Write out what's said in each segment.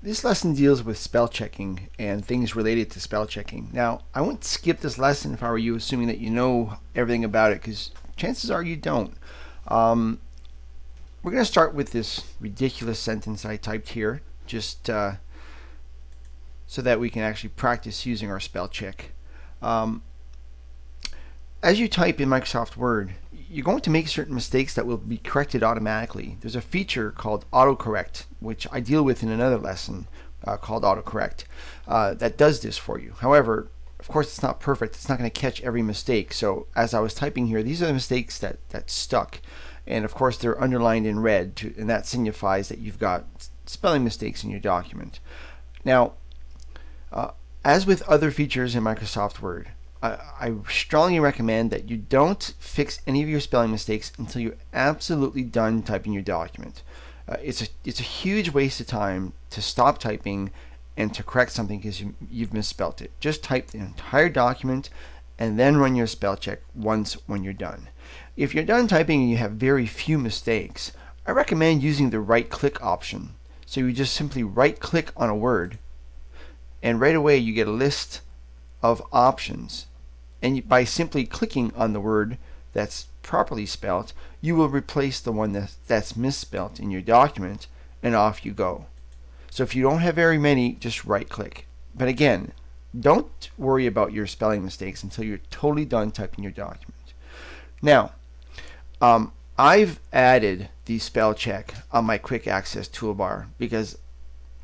This lesson deals with spell checking and things related to spell checking. Now, I wouldn't skip this lesson if I were you, assuming that you know everything about it, because chances are you don't. We're going to start with this ridiculous sentence I typed here, just so that we can actually practice using our spell check. As you type in Microsoft Word, you're going to make certain mistakes that will be corrected automatically. There's a feature called autocorrect, which I deal with in another lesson called autocorrect, that does this for you. However, of course, it's not perfect. It's not going to catch every mistake. So as I was typing here, these are the mistakes that stuck. And of course, they're underlined in red, and that signifies that you've got spelling mistakes in your document. Now, as with other features in Microsoft Word, I strongly recommend that you don't fix any of your spelling mistakes until you're absolutely done typing your document. It's a huge waste of time to stop typing and to correct something because you've misspelt it. Just type the entire document and then run your spell check once when you're done. If you're done typing and you have very few mistakes, I recommend using the right-click option. So you just simply right-click on a word, and right away you get a list of options. And by simply clicking on the word that's properly spelt, you will replace the one that's misspelt in your document, and off you go. So if you don't have very many, just right click. But again, don't worry about your spelling mistakes until you're totally done typing your document. Now, I've added the spell check on my quick access toolbar because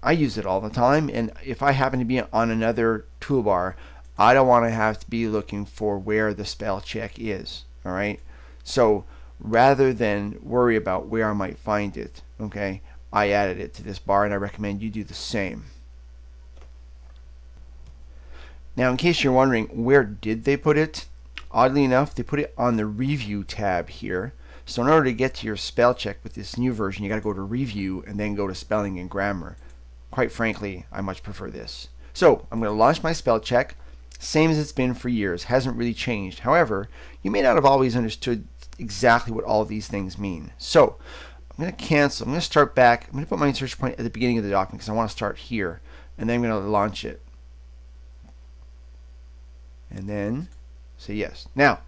I use it all the time, and if I happen to be on another toolbar, I don't want to have to be looking for where the spell check is. All right. So rather than worry about where I might find it, okay, I added it to this bar, and I recommend you do the same. Now, in case you're wondering where did they put it, oddly enough, they put it on the Review tab here. So in order to get to your spell check with this new version, you got to go to Review and then go to Spelling and Grammar. Quite frankly, I much prefer this. So I'm going to launch my spell check. Same as it's been for years, hasn't really changed. However, you may not have always understood exactly what all of these things mean. So I'm going to cancel. I'm going to start back. I'm going to put my insertion point at the beginning of the document because I want to start here, and then I'm going to launch it. And then say yes. Now,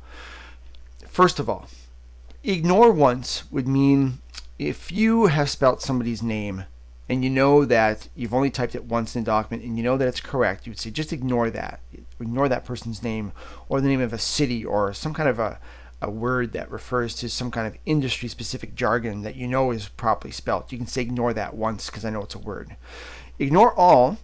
first of all, ignore once would mean if you have spelt somebody's name and you know that you've only typed it once in the document and you know that it's correct, you would say just ignore that. Ignore that person's name or the name of a city or some kind of a word that refers to some kind of industry specific jargon that you know is properly spelt. You can say ignore that once because I know it's a word. Ignore all,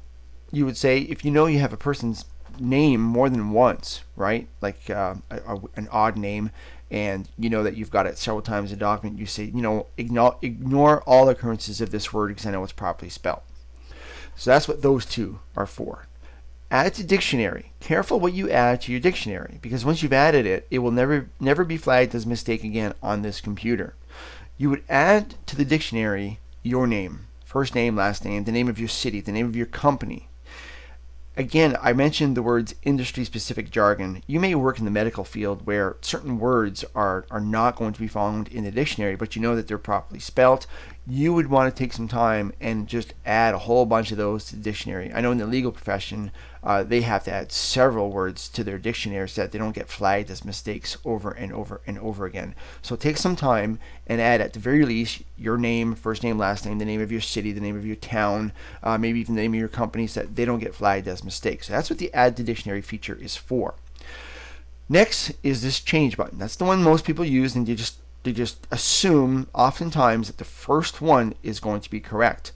you would say if you know you have a person's name more than once, right? Like an odd name, and you know that you've got it several times in the document, you say, you know, ignore all occurrences of this word because I know it's properly spelled. So that's what those two are for. Add to dictionary. Careful what you add to your dictionary, because once you've added it, it will never be flagged as a mistake again on this computer. You would add to the dictionary your name, first name, last name, the name of your city, the name of your company. Again, I mentioned the words industry-specific jargon. You may work in the medical field where certain words are not going to be found in the dictionary, but you know that they're properly spelt. You would want to take some time and just add a whole bunch of those to the dictionary. I know in the legal profession, they have to add several words to their dictionary so that they don't get flagged as mistakes over and over and over again. So take some time and add at the very least your name, first name, last name, the name of your city, the name of your town, maybe even the name of your company so that they don't get flagged as mistakes. So that's what the add to dictionary feature is for. Next is this change button. That's the one most people use, and they just assume oftentimes that the first one is going to be correct.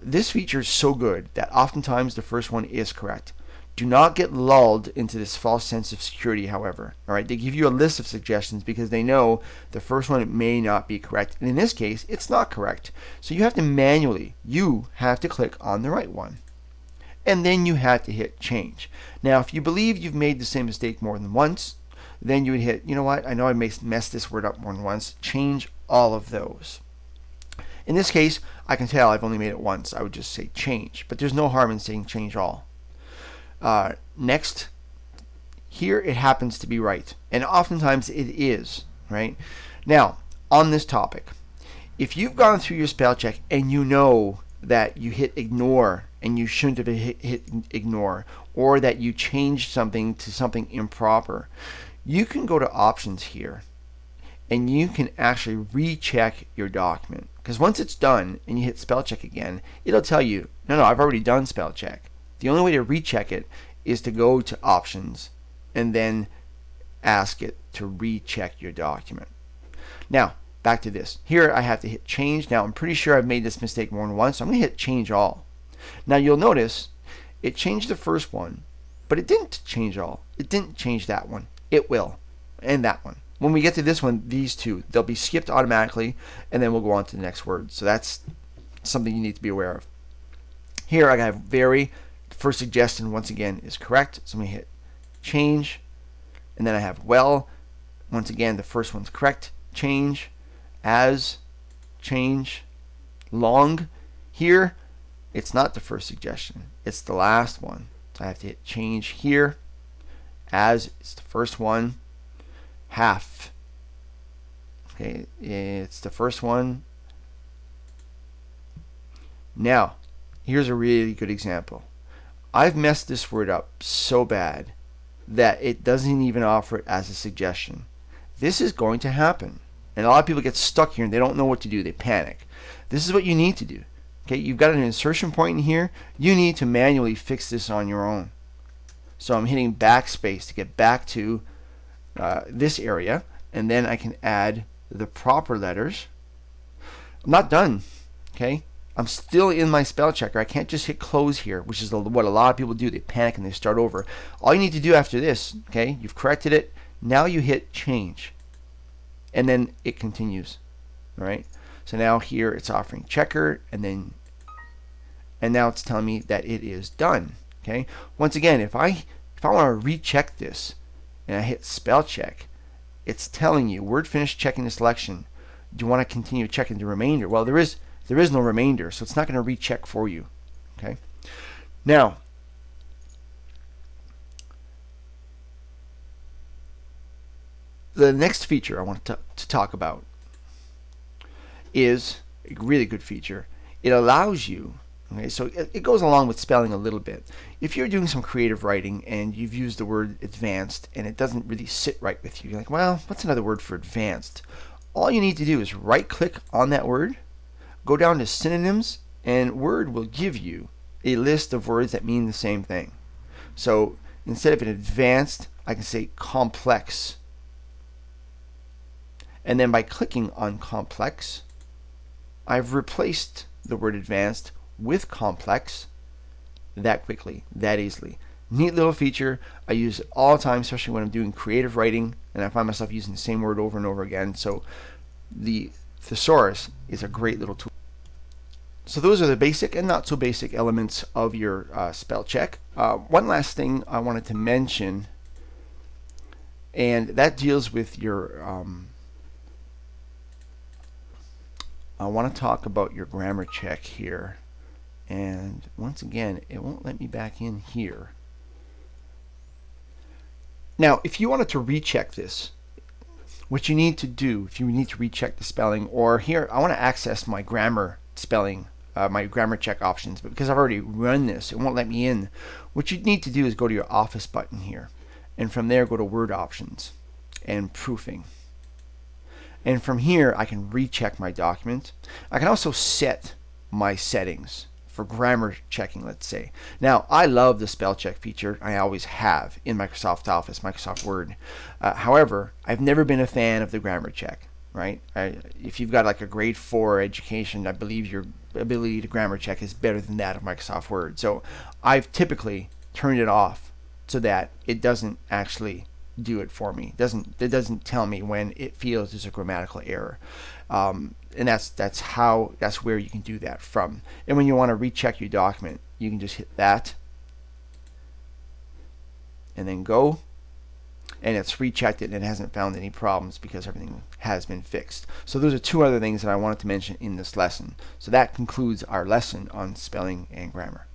This feature is so good that oftentimes the first one is correct. Do not get lulled into this false sense of security, however. All right, they give you a list of suggestions because they know the first one may not be correct. And in this case, it's not correct. So you have to click on the right one. And then you have to hit change. Now, if you believe you've made the same mistake more than once, then you would hit, you know what, I know I messed this word up more than once, change all of those. In this case, I can tell I've only made it once. I would just say change, but there's no harm in saying change all. Next, here it happens to be right, and oftentimes it is, right? Now, on this topic, if you've gone through your spell check and you know that you hit ignore and you shouldn't have hit ignore, or that you changed something to something improper, you can go to options here and you can actually recheck your document. Because once it's done and you hit spell check again, it'll tell you, no, I've already done spell check. The only way to recheck it is to go to options and then ask it to recheck your document. Now, back to this. Here I have to hit change. Now, I'm pretty sure I've made this mistake more than once, so I'm going to hit change all. Now, you'll notice it changed the first one, but it didn't change all. It didn't change that one. It will, and that one. When we get to this one, these two, they'll be skipped automatically, and then we'll go on to the next word. So that's something you need to be aware of. Here I have very, first suggestion once again is correct, so I'm going to hit change, and then I have well. Once again, the first one's correct. Change, as, change, long. Here, it's not the first suggestion. It's the last one. So I have to hit change here. As, it's the first one. Half. Okay, it's the first one. Now, here's a really good example. I've messed this word up so bad that it doesn't even offer it as a suggestion. This is going to happen. And a lot of people get stuck here and they don't know what to do. They panic. This is what you need to do. Okay, you've got an insertion point in here. You need to manually fix this on your own. So I'm hitting backspace to get back to this area, and then I can add the proper letters. I'm not done. Okay, I'm still in my spell checker. I can't just hit close here, which is what a lot of people do. They panic and they start over. All you need to do after this, okay, you've corrected it. Now you hit change, and then it continues. All right. So now here it's offering checker, and now it's telling me that it is done. Okay. Once again, if I want to recheck this, and I hit spell check, it's telling you word finished checking the selection. Do you want to continue checking the remainder? Well, there is no remainder, so it's not going to recheck for you. Okay. Now, the next feature I want to talk about is a really good feature. It allows you, okay, so it goes along with spelling a little bit. If you're doing some creative writing and you've used the word advanced and it doesn't really sit right with you, you're like, well, what's another word for advanced? All you need to do is right click on that word, go down to synonyms, and Word will give you a list of words that mean the same thing. So instead of an advanced, I can say complex. And then by clicking on complex, I've replaced the word advanced with complex that quickly, that easily. Neat little feature. I use it all the time, especially when I'm doing creative writing and I find myself using the same word over and over again. So the thesaurus is a great little tool. So those are the basic and not so basic elements of your spell check. One last thing I wanted to mention, and that deals with your I want to talk about your grammar check here. And once again, it won't let me back in here. Now, if you wanted to recheck this, what you need to do, if you need to recheck the spelling, or here, I want to access my grammar spelling, my grammar check options, but because I've already run this, it won't let me in. What you need to do is go to your Office button here, and from there go to Word Options and Proofing. And from here, I can recheck my document. I can also set my settings for grammar checking, let's say. Now, I love the spell check feature. I always have in Microsoft Office, Microsoft Word. However, I've never been a fan of the grammar check, right? If you've got like a grade 4 education, I believe your ability to grammar check is better than that of Microsoft Word. So I've typically turned it off so that it doesn't actually do it for me. It doesn't tell me when it feels there's a grammatical error. And that's where you can do that from. And when you want to recheck your document, you can just hit that and then go, and it's rechecked it and it hasn't found any problems because everything has been fixed. So those are two other things that I wanted to mention in this lesson. So that concludes our lesson on spelling and grammar.